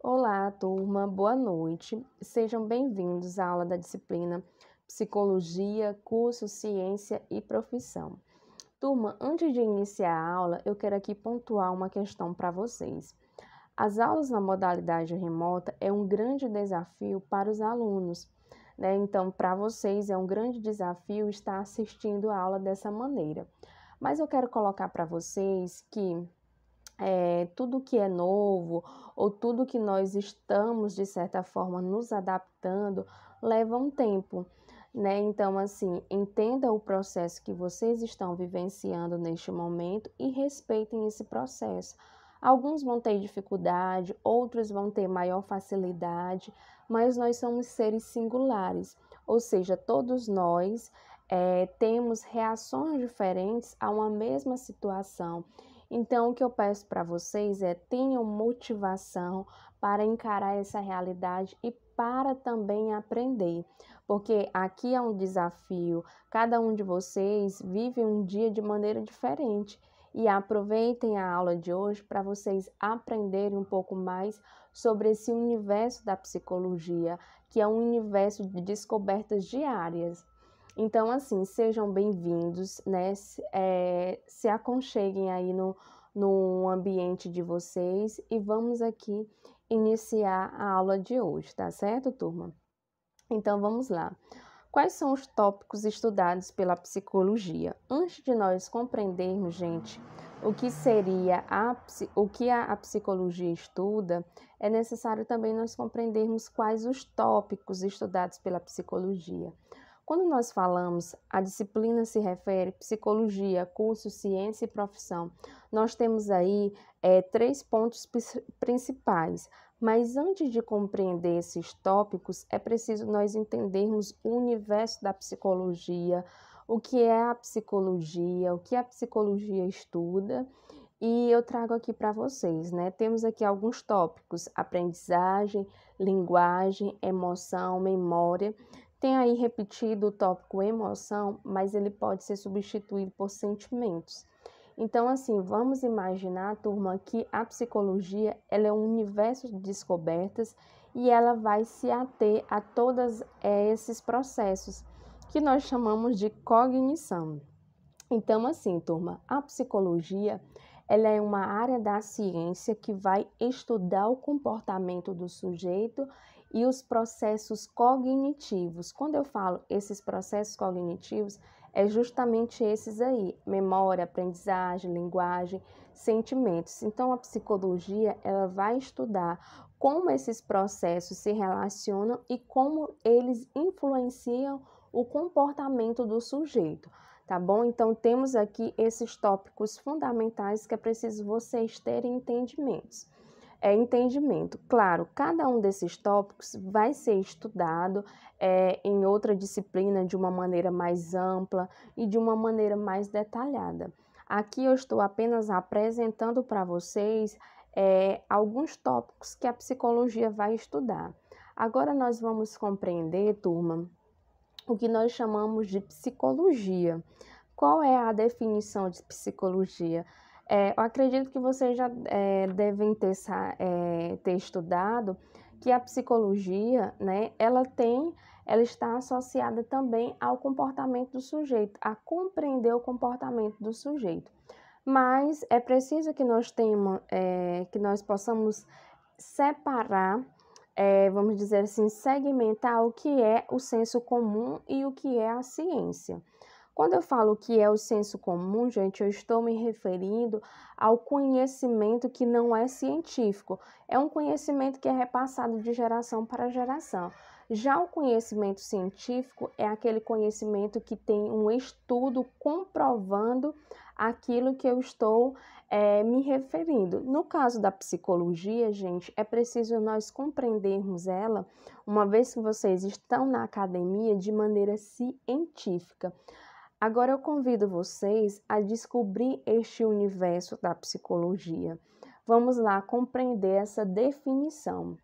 Olá, turma, boa noite. Sejam bem-vindos à aula da disciplina Psicologia, Curso, Ciência e Profissão. Turma, antes de iniciar a aula, eu quero aqui pontuar uma questão para vocês. As aulas na modalidade remota é um grande desafio para os alunos, né? Então, para vocês é um grande desafio estar assistindo a aula dessa maneira. Mas eu quero colocar para vocês que tudo que é novo ou tudo que nós estamos, de certa forma, nos adaptando, leva um tempo, né? Então, assim, entenda o processo que vocês estão vivenciando neste momento e respeitem esse processo. Alguns vão ter dificuldade, outros vão ter maior facilidade, mas nós somos seres singulares, ou seja, todos nós temos reações diferentes a uma mesma situação. Então, o que eu peço para vocês é tenham motivação para encarar essa realidade e para também aprender, porque aqui é um desafio. Cada um de vocês vive um dia de maneira diferente e aproveitem a aula de hoje para vocês aprenderem um pouco mais sobre esse universo da psicologia, que é um universo de descobertas diárias. Então, assim, sejam bem-vindos, né? Se aconcheguem aí no ambiente de vocês e vamos aqui iniciar a aula de hoje, tá certo, turma? Então, vamos lá. Quais são os tópicos estudados pela psicologia? Antes de nós compreendermos, gente, o que seria o que a psicologia estuda, é necessário também nós compreendermos quais os tópicos estudados pela psicologia. Quando nós falamos, a disciplina se refere psicologia, curso, ciência e profissão. Nós temos aí três pontos principais. Mas antes de compreender esses tópicos, é preciso nós entendermos o universo da psicologia, o que é a psicologia, o que a psicologia estuda, e eu trago aqui para vocês, né? Temos aqui alguns tópicos: aprendizagem, linguagem, emoção, memória. Tem aí repetido o tópico emoção, mas ele pode ser substituído por sentimentos. Então, assim, vamos imaginar, turma, que a psicologia ela é um universo de descobertas e ela vai se ater a todos esses processos que nós chamamos de cognição. Então, assim, turma, a psicologia ela é uma área da ciência que vai estudar o comportamento do sujeito e os processos cognitivos. Quando eu falo esses processos cognitivos, é justamente esses aí: memória, aprendizagem, linguagem, sentimentos. Então, a psicologia ela vai estudar como esses processos se relacionam e como eles influenciam o comportamento do sujeito. Tá bom? Então, temos aqui esses tópicos fundamentais que é preciso vocês terem entendimento. Claro, cada um desses tópicos vai ser estudado em outra disciplina de uma maneira mais ampla e de uma maneira mais detalhada. Aqui eu estou apenas apresentando para vocês alguns tópicos que a psicologia vai estudar. Agora nós vamos compreender, turma, o que nós chamamos de psicologia. Qual é a definição de psicologia? Eu acredito que vocês já devem ter estudado que a psicologia, né, ela está associada também ao comportamento do sujeito, a compreender o comportamento do sujeito. Mas é preciso que que nós possamos separar, vamos dizer assim, segmentar o que é o senso comum e o que é a ciência. Quando eu falo que é o senso comum, gente, eu estou me referindo ao conhecimento que não é científico. É um conhecimento que é repassado de geração para geração. Já o conhecimento científico é aquele conhecimento que tem um estudo comprovando aquilo que eu estou me referindo. No caso da psicologia, gente, é preciso nós compreendermos ela, uma vez que vocês estão na academia, de maneira científica. Agora eu convido vocês a descobrir este universo da psicologia. Vamos lá compreender essa definição.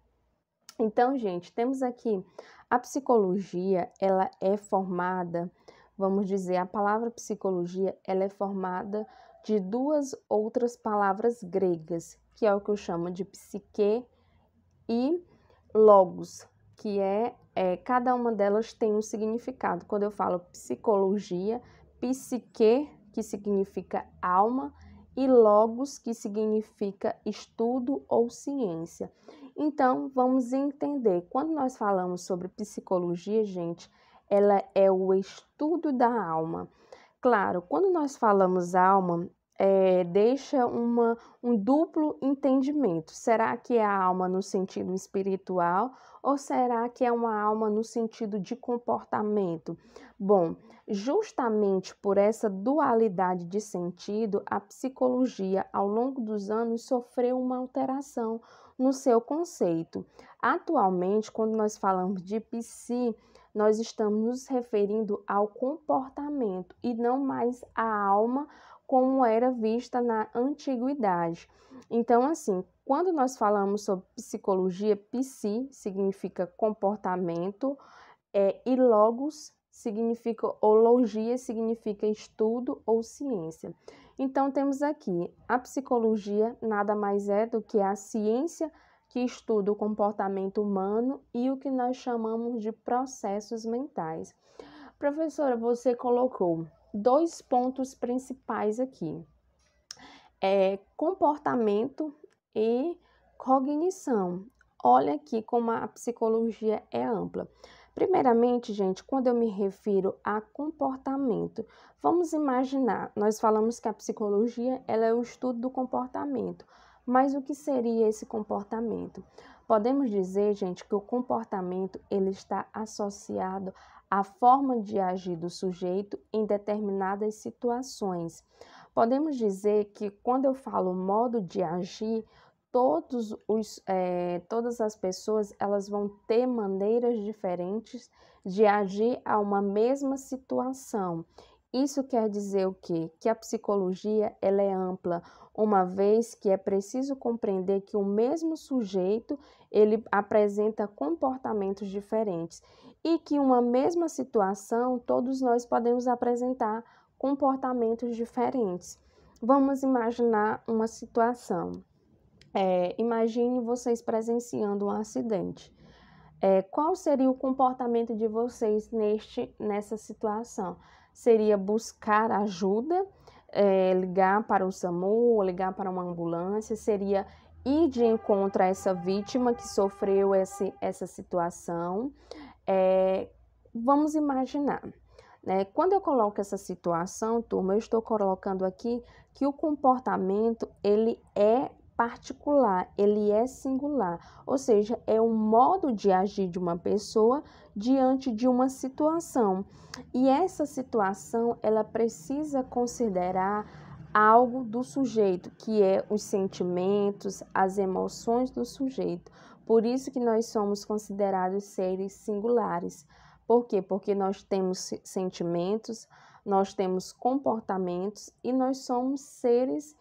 Então, gente, temos aqui a psicologia, ela é formada, vamos dizer, a palavra psicologia, ela é formada de duas outras palavras gregas, que é o que eu chamo de psique e logos, que cada uma delas tem um significado. Quando eu falo psicologia, psique, que significa alma, e logos, que significa estudo ou ciência. Então, vamos entender. Quando nós falamos sobre psicologia, gente, ela é o estudo da alma. Claro, quando nós falamos alma, deixa um duplo entendimento. Será que é a alma no sentido espiritual ou será que é uma alma no sentido de comportamento? Bom, justamente por essa dualidade de sentido, a psicologia, ao longo dos anos, sofreu uma alteração no seu conceito. Atualmente, quando nós falamos de psi, nós estamos nos referindo ao comportamento e não mais à alma como era vista na antiguidade. Então, assim, quando nós falamos sobre psicologia, psi significa comportamento, e logos significa, ou logia significa estudo ou ciência. Então, temos aqui a psicologia nada mais é do que a ciência que estuda o comportamento humano e o que nós chamamos de processos mentais. Professora, você colocou 2 pontos principais aqui: comportamento e cognição. Olha aqui como a psicologia é ampla. Primeiramente, gente, quando eu me refiro a comportamento, vamos imaginar, nós falamos que a psicologia ela é o estudo do comportamento, mas o que seria esse comportamento? Podemos dizer, gente, que o comportamento ele está associado à forma de agir do sujeito em determinadas situações. Podemos dizer que quando eu falo modo de agir, todas as pessoas elas vão ter maneiras diferentes de agir a uma mesma situação. Isso quer dizer o quê? Que a psicologia ela é ampla, uma vez que é preciso compreender que o mesmo sujeito ele apresenta comportamentos diferentes e que uma mesma situação todos nós podemos apresentar comportamentos diferentes. Vamos imaginar uma situação. Imagine vocês presenciando um acidente. Qual seria o comportamento de vocês nessa situação? Seria buscar ajuda, ligar para o SAMU, ligar para uma ambulância? Seria ir de encontro a essa vítima que sofreu essa situação? Vamos imaginar. Quando eu coloco essa situação, turma, eu estou colocando aqui que o comportamento ele é particular, ele é singular, ou seja, é um modo de agir de uma pessoa diante de uma situação. E essa situação, ela precisa considerar algo do sujeito, que é os sentimentos, as emoções do sujeito. Por isso que nós somos considerados seres singulares. Por quê? Porque nós temos sentimentos, nós temos comportamentos e nós somos seres,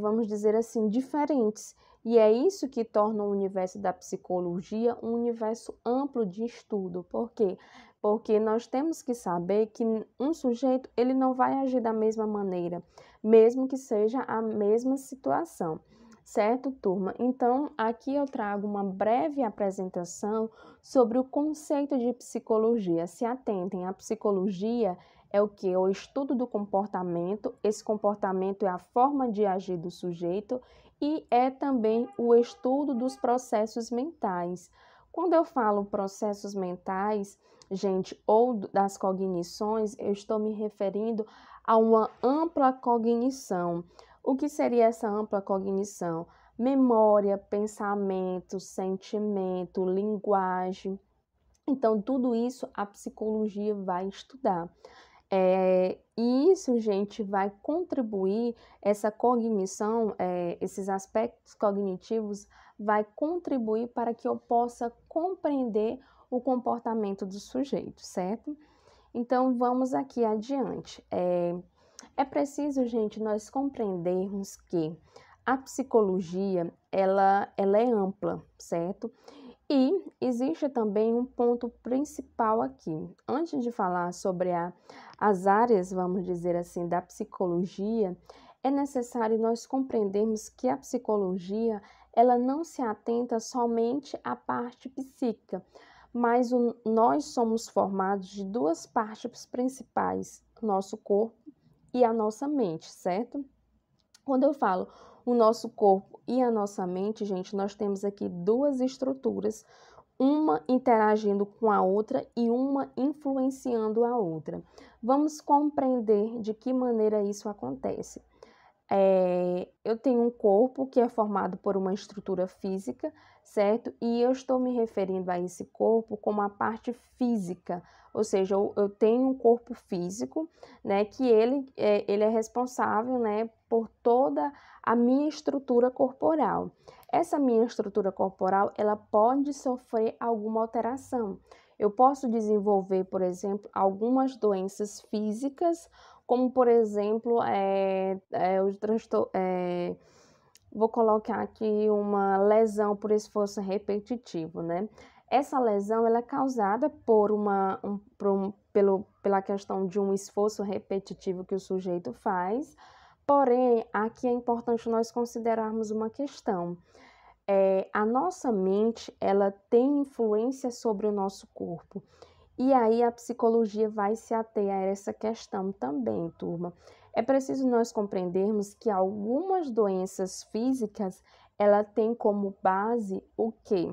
vamos dizer assim, diferentes. E é isso que torna o universo da psicologia um universo amplo de estudo. Por quê? Porque nós temos que saber que um sujeito ele não vai agir da mesma maneira, mesmo que seja a mesma situação. Certo, turma? Então, aqui eu trago uma breve apresentação sobre o conceito de psicologia. Se atentem, a psicologia é o que? O estudo do comportamento. Esse comportamento é a forma de agir do sujeito e é também o estudo dos processos mentais. Quando eu falo processos mentais, gente, ou das cognições, eu estou me referindo a uma ampla cognição. O que seria essa ampla cognição? Memória, pensamento, sentimento, linguagem. Então, tudo isso a psicologia vai estudar. E isso, gente, vai contribuir, essa cognição, esses aspectos cognitivos, vai contribuir para que eu possa compreender o comportamento do sujeito, certo? Então, vamos aqui adiante. É preciso, gente, nós compreendermos que a psicologia, ela é ampla, certo? E existe também um ponto principal aqui. Antes de falar sobre as áreas, vamos dizer assim, da psicologia, é necessário nós compreendermos que a psicologia, ela não se atenta somente à parte psíquica, mas nós somos formados de duas partes principais, o nosso corpo e a nossa mente, certo? Quando eu falo o nosso corpo e a nossa mente, gente, nós temos aqui duas estruturas, uma interagindo com a outra e uma influenciando a outra. Vamos compreender de que maneira isso acontece. Eu tenho um corpo que é formado por uma estrutura física, certo? E eu estou me referindo a esse corpo como a parte física, ou seja, eu tenho um corpo físico, né? Que ele é responsável, né? Por toda a minha estrutura corporal. Essa minha estrutura corporal, ela pode sofrer alguma alteração. Eu posso desenvolver, por exemplo, algumas doenças físicas como por exemplo, vou colocar aqui uma lesão por esforço repetitivo, né? Essa lesão ela é causada pela questão de um esforço repetitivo que o sujeito faz, porém, aqui é importante nós considerarmos uma questão. A nossa mente, ela tem influência sobre o nosso corpo. E aí a psicologia vai se ater a essa questão também, turma. É preciso nós compreendermos que algumas doenças físicas, ela tem como base o quê?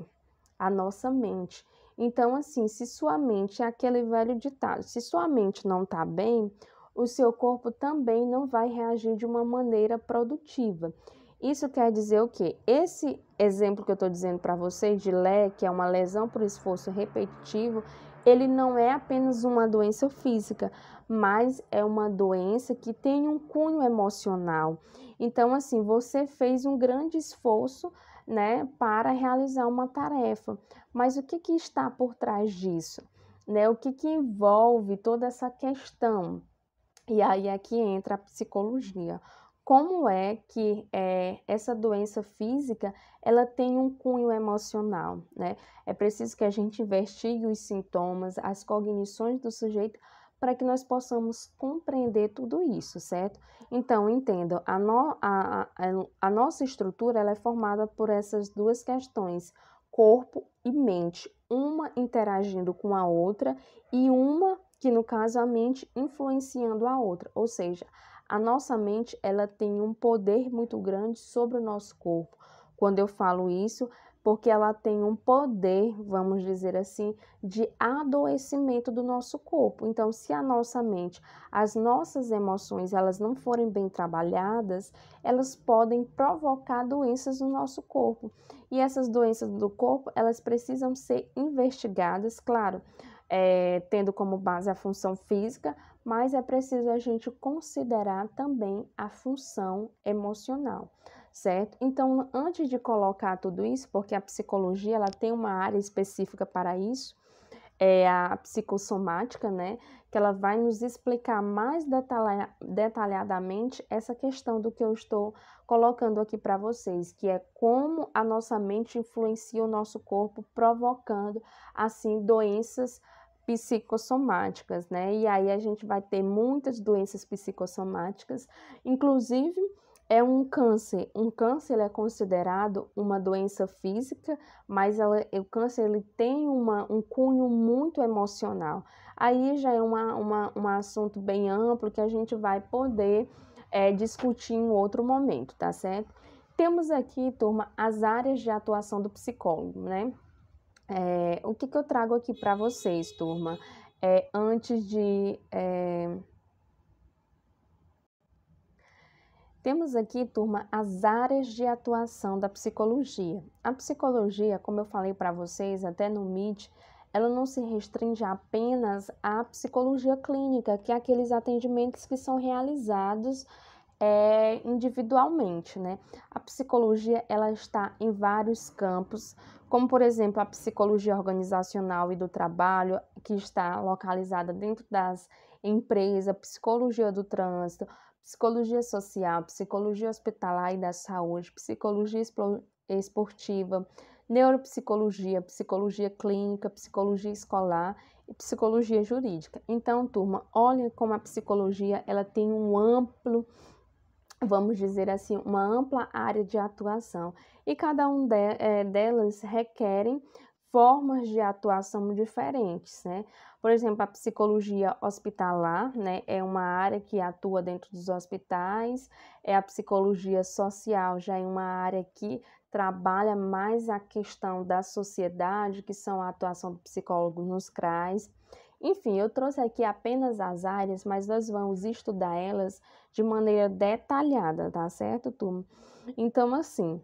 A nossa mente. Então, assim, se sua mente é aquele velho ditado, se sua mente não está bem, o seu corpo também não vai reagir de uma maneira produtiva. Isso quer dizer o quê? Esse exemplo que eu estou dizendo para vocês de LE, que é uma lesão por esforço repetitivo, ele não é apenas uma doença física, mas é uma doença que tem um cunho emocional. Então, assim, você fez um grande esforço, né, para realizar uma tarefa, mas o que está por trás disso? Né? O que envolve toda essa questão? E aí aqui entra a psicologia. Como é que essa doença física ela tem um cunho emocional, né? É preciso que a gente investigue os sintomas, as cognições do sujeito para que nós possamos compreender tudo isso, certo? Então, entendam, a nossa estrutura ela é formada por essas duas questões, corpo e mente, uma interagindo com a outra e uma que no caso a mente influenciando a outra, ou seja, a nossa mente ela tem um poder muito grande sobre o nosso corpo. Quando eu falo isso, porque ela tem um poder, vamos dizer assim, de adoecimento do nosso corpo. Então, se a nossa mente, as nossas emoções, elas não forem bem trabalhadas, elas podem provocar doenças no nosso corpo. E essas doenças do corpo, elas precisam ser investigadas, claro, tendo como base a função física, mas é preciso a gente considerar também a função emocional, certo? Então, antes de colocar tudo isso, porque a psicologia ela tem uma área específica para isso, é a psicossomática, né? Que ela vai nos explicar mais detalhadamente essa questão do que eu estou colocando aqui para vocês, que é como a nossa mente influencia o nosso corpo, provocando, assim, doenças psicossomáticas, né? E aí a gente vai ter muitas doenças psicossomáticas, inclusive um câncer. Um câncer ele é considerado uma doença física, mas o câncer ele tem um cunho muito emocional. Aí já é um assunto bem amplo que a gente vai poder discutir em outro momento, tá certo? Temos aqui, turma, as áreas de atuação do psicólogo, né? O que eu trago aqui para vocês, turma? Temos aqui, turma, as áreas de atuação da psicologia. A psicologia, como eu falei para vocês, até no Meet, ela não se restringe apenas à psicologia clínica, que é aqueles atendimentos que são realizados individualmente, né? A psicologia, ela está em vários campos, como, por exemplo, a psicologia organizacional e do trabalho, que está localizada dentro das empresas, psicologia do trânsito, psicologia social, psicologia hospitalar e da saúde, psicologia esportiva, neuropsicologia, psicologia clínica, psicologia escolar e psicologia jurídica. Então, turma, olha como a psicologia ela tem um amplo vamos dizer assim, uma ampla área de atuação. E cada delas requerem formas de atuação diferentes, né? Por exemplo, a psicologia hospitalar, né, é uma área que atua dentro dos hospitais, a psicologia social já é uma área que trabalha mais a questão da sociedade, que são a atuação do psicólogo nos CRAs. Enfim, eu trouxe aqui apenas as áreas, mas nós vamos estudar elas de maneira detalhada, tá certo, turma? Então, assim,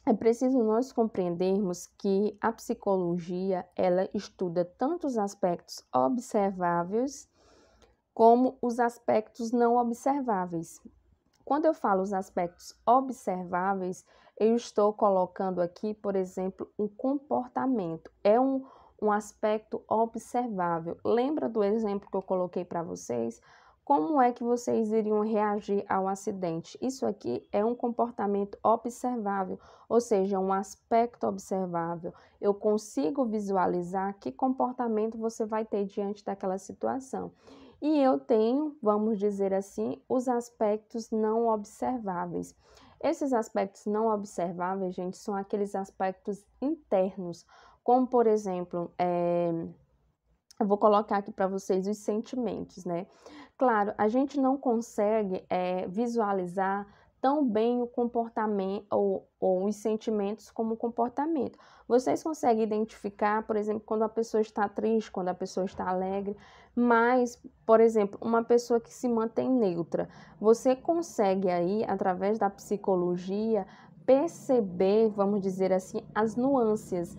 é preciso nós compreendermos que a psicologia, ela estuda tanto os aspectos observáveis como os aspectos não observáveis. Quando eu falo os aspectos observáveis, eu estou colocando aqui, por exemplo, um comportamento. É um aspecto observável. Lembra do exemplo que eu coloquei para vocês? Como é que vocês iriam reagir ao acidente? Isso aqui é um comportamento observável, ou seja, um aspecto observável. Eu consigo visualizar que comportamento você vai ter diante daquela situação. E eu tenho, vamos dizer assim, os aspectos não observáveis. Esses aspectos não observáveis, gente, são aqueles aspectos internos, como, por exemplo, eu vou colocar aqui para vocês os sentimentos, né? Claro, a gente não consegue visualizar tão bem o comportamento ou os sentimentos como o comportamento. Vocês conseguem identificar, por exemplo, quando a pessoa está triste, quando a pessoa está alegre, mas, por exemplo, uma pessoa que se mantém neutra, você consegue aí, através da psicologia, perceber, vamos dizer assim, as nuances.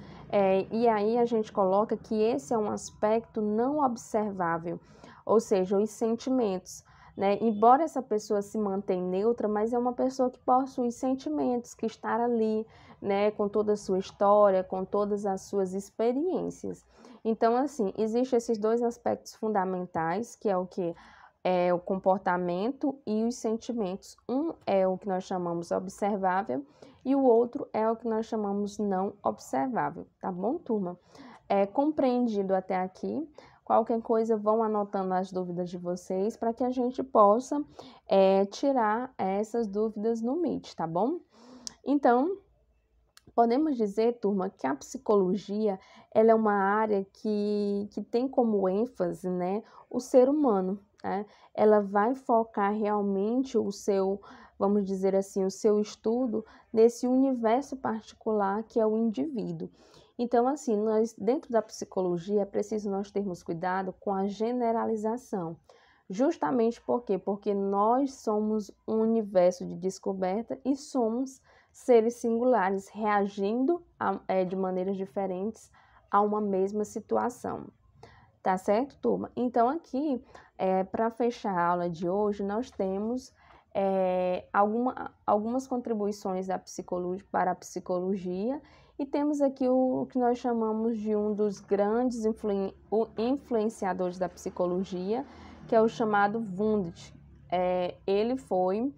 E aí a gente coloca que esse é um aspecto não observável, ou seja, os sentimentos, né? Embora essa pessoa se mantenha neutra, mas é uma pessoa que possui sentimentos, que está ali, né, com toda a sua história, com todas as suas experiências. Então, assim, existem esses dois aspectos fundamentais, que é o que? É o comportamento e os sentimentos. Um é o que nós chamamos observável e o outro é o que nós chamamos não observável, tá bom, turma? Compreendido até aqui. Qualquer coisa, vão anotando as dúvidas de vocês para que a gente possa tirar essas dúvidas no Meet, tá bom? Então, podemos dizer, turma, que a psicologia ela é uma área que tem como ênfase, né, o ser humano, né? Ela vai focar realmente o seu, vamos dizer assim, o seu estudo nesse universo particular que é o indivíduo. Então, assim, nós, dentro da psicologia, é preciso nós termos cuidado com a generalização. Justamente por quê? Porque nós somos um universo de descoberta e somos seres singulares reagindo de maneiras diferentes a uma mesma situação. Tá certo, turma? Então, aqui, para fechar a aula de hoje, nós temos algumas contribuições da psicologia, para a psicologia e temos aqui o que nós chamamos de um dos grandes influenciadores da psicologia, que é o chamado Wundt. Ele foi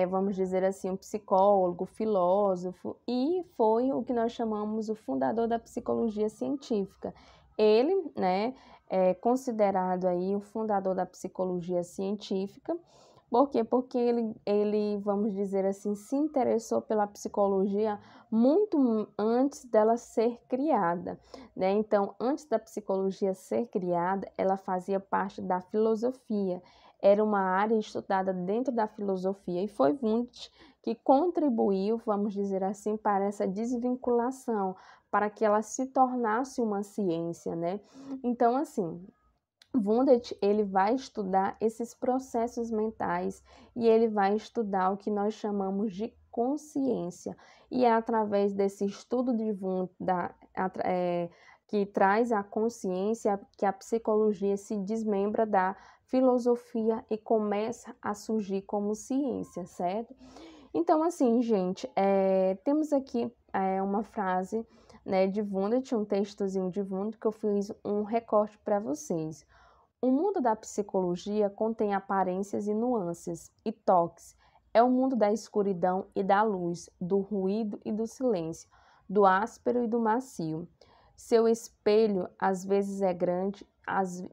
vamos dizer assim, um psicólogo, filósofo, e foi o que nós chamamos o fundador da psicologia científica. Ele, né, é considerado aí o fundador da psicologia científica. Por quê? Porque ele, vamos dizer assim, se interessou pela psicologia muito antes dela ser criada, né? Então, antes da psicologia ser criada, ela fazia parte da filosofia. Era uma área estudada dentro da filosofia e foi Wundt que contribuiu, vamos dizer assim, para essa desvinculação, para que ela se tornasse uma ciência, né? Então, assim, Wundt, ele vai estudar esses processos mentais e ele vai estudar o que nós chamamos de consciência. E é através desse estudo de Wundt, que traz a consciência, que a psicologia se desmembra da filosofia e começa a surgir como ciência, certo? Então, assim, gente, temos aqui uma frase, né, de Wundt, um textozinho de Wundt, que eu fiz um recorte para vocês. O mundo da psicologia contém aparências e nuances, e toques. É o mundo da escuridão e da luz, do ruído e do silêncio, do áspero e do macio. Seu espelho às vezes é grande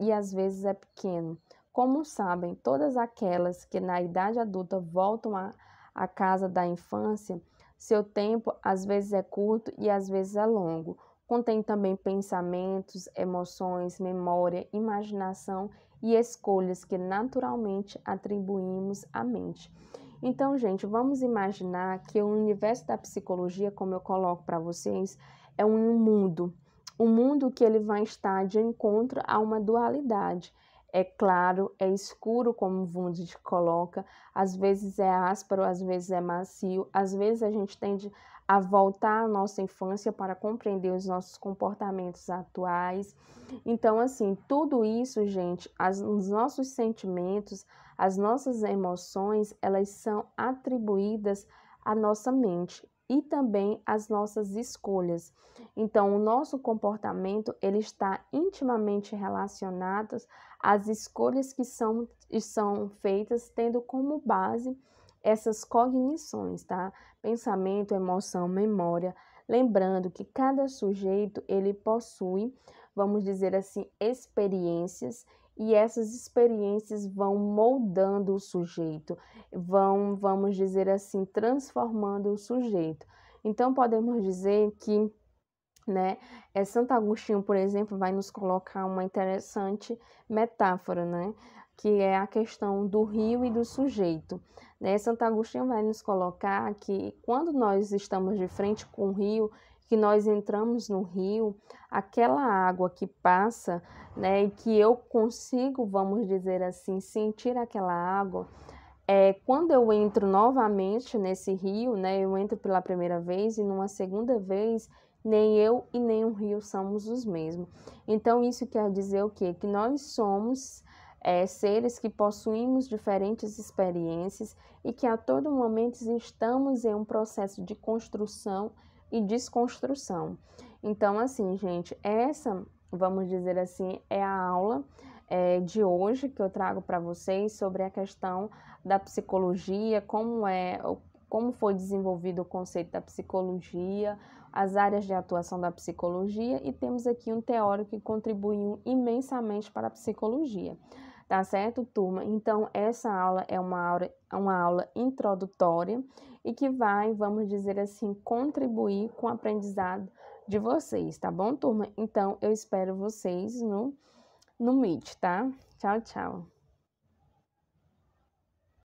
e às vezes é pequeno, Como sabem, todas aquelas que na idade adulta voltam à casa da infância, seu tempo às vezes é curto e às vezes é longo. Contém também pensamentos, emoções, memória, imaginação e escolhas que naturalmente atribuímos à mente. Então, gente, vamos imaginar que o universo da psicologia, como eu coloco para vocês, é um mundo que ele vai estar de encontro a uma dualidade. É claro, é escuro, como o Wundt coloca, às vezes é áspero, às vezes é macio, às vezes a gente tende a voltar à nossa infância para compreender os nossos comportamentos atuais. Então, assim, tudo isso, gente, os nossos sentimentos, as nossas emoções, elas são atribuídas à nossa mente e também às nossas escolhas. Então, o nosso comportamento, ele está intimamente relacionado às escolhas que são feitas tendo como base essas cognições, tá? Pensamento, emoção, memória. Lembrando que cada sujeito, ele possui, vamos dizer assim, experiências, e essas experiências vão moldando o sujeito, vamos dizer assim, transformando o sujeito. Então, podemos dizer que, né, Santo Agostinho, por exemplo, vai nos colocar uma interessante metáfora, né, que é a questão do rio e do sujeito. Né? Santo Agostinho vai nos colocar que quando nós estamos de frente com o rio, que nós entramos no rio, aquela água que passa, né, e que eu consigo, vamos dizer assim, sentir aquela água, quando eu entro novamente nesse rio, né, eu entro pela primeira vez e numa segunda vez, nem eu e nem o rio somos os mesmos. Então, isso quer dizer o quê? Que nós somos seres que possuímos diferentes experiências e que a todo momento estamos em um processo de construção e desconstrução. Então, assim, gente, essa, vamos dizer assim, é a aula de hoje que eu trago para vocês sobre a questão da psicologia, como foi desenvolvido o conceito da psicologia, as áreas de atuação da psicologia, e temos aqui um teórico que contribuiu imensamente para a psicologia. Tá certo, turma? Então, essa aula é uma aula introdutória e que vai, vamos dizer assim, contribuir com o aprendizado de vocês, tá bom, turma? Então, eu espero vocês no Meet, tá? Tchau, tchau.